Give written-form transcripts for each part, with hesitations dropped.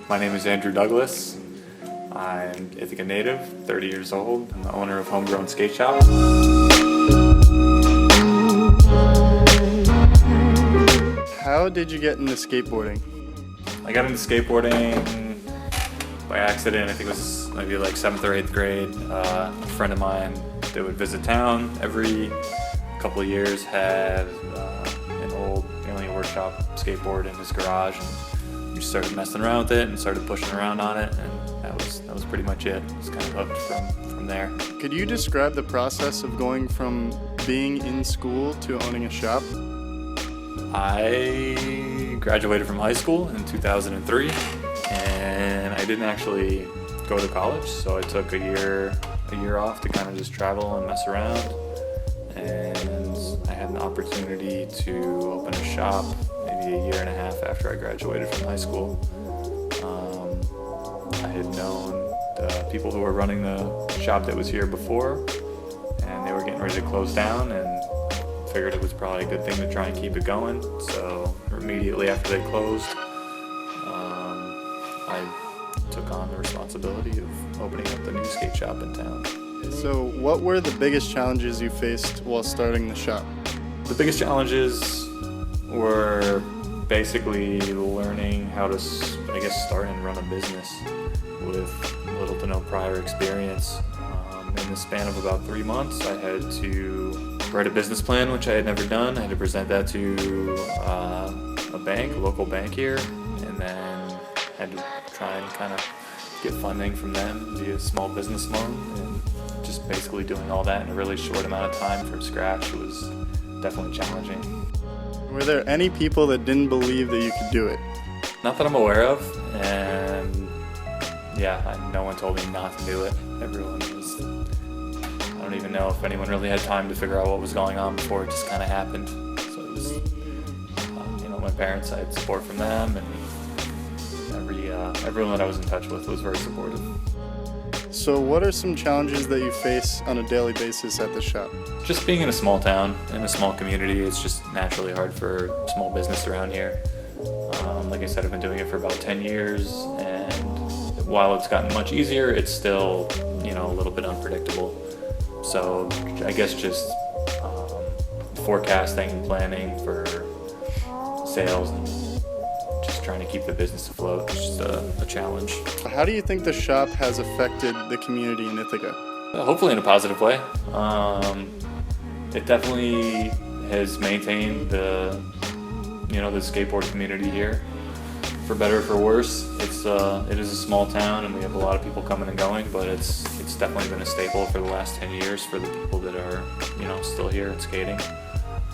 My name is Andrew Douglas. I'm Ithaca native, 30 years old. I'm the owner of Homegrown Skate Shop. How did you get into skateboarding? I got into skateboarding by accident. I think it was maybe like 7th or 8th grade. A friend of mine that would visit town every couple of years had an old Alien Workshop skateboard in his garage, and we started messing around with it and started pushing around on it, and that was pretty much it. It was kind of hooked from there. Could you describe the process of going from being in school to owning a shop? I graduated from high school in 2003, and I didn't actually go to college, so I took a year off to kind of just travel and mess around, and I had an opportunity to open a shop maybe a year and a half after I graduated from high school. I had known the people who were running the shop that was here before, and they were getting ready to close down, and figured it was probably a good thing to try and keep it going. So immediately after they closed, I took on the responsibility of opening up the new skate shop in town. So what were the biggest challenges you faced while starting the shop? The biggest challenges were basically learning how to, start and run a business with little to no prior experience. In the span of about 3 months, I had to write a business plan, which I had never done. I had to present that to a local bank here, and then had to try and kind of get funding from them via small business loan, and just basically doing all that in a really short amount of time from scratch was definitely challenging. Were there any people that didn't believe that you could do it? Not that I'm aware of, and no one told me not to do it. Everyone was, I don't even know if anyone really had time to figure out what was going on before it just kind of happened. So it was, my parents, I had support from them, and everyone that I was in touch with was very supportive. So what are some challenges that you face on a daily basis at the shop? Just being in a small town, in a small community, it's just naturally hard for small business around here. Like I said, I've been doing it for about 10 years, and while it's gotten much easier, it's still, a little bit unpredictable. So I guess just forecasting and planning for sales and just trying to keep the business afloat is just a challenge. How do you think the shop has affected the community in Ithaca? Hopefully in a positive way. It definitely has maintained the skateboard community here. For better or for worse, it is a small town, and we have a lot of people coming and going, but it's definitely been a staple for the last 10 years for the people that are still here and skating.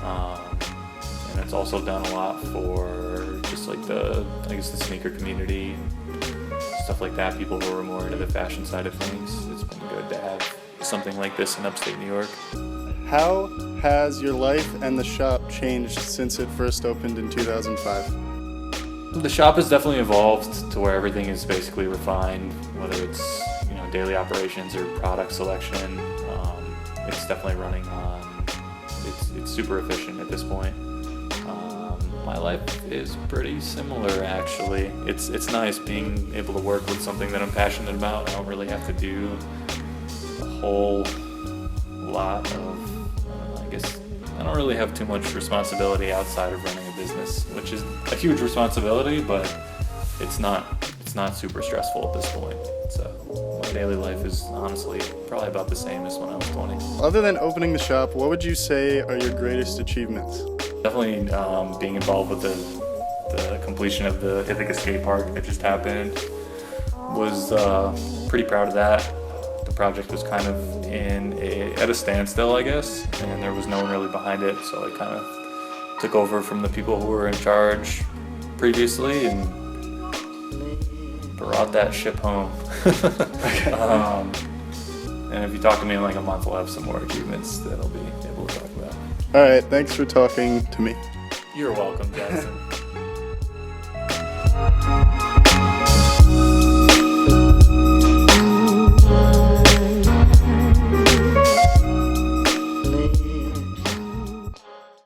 And it's also done a lot for just like the sneaker community, stuff like that, people who are more into the fashion side of things. It's been good to have something like this in upstate New York. How has your life and the shop changed since it first opened in 2005? The shop has definitely evolved to where everything is basically refined, whether it's daily operations or product selection. It's definitely running on. It's super efficient at this point. My life is pretty similar, actually. It's nice being able to work with something that I'm passionate about. I don't really have to do a whole lot of. I don't really have too much responsibility outside of running a business, which is a huge responsibility, but it's not super stressful at this point. So my daily life is honestly probably about the same as when I was 20. Other than opening the shop, what would you say are your greatest achievements? Definitely being involved with the completion of the Ithaca skate park that just happened. Was pretty proud of that. The project was kind of at a standstill, I guess, and there was no one really behind it, so I kind of took over from the people who were in charge previously and brought that ship home. And if you talk to me in like a month, we'll have some more achievements that I'll be able to talk about. All right, thanks for talking to me. You're welcome, Jackson.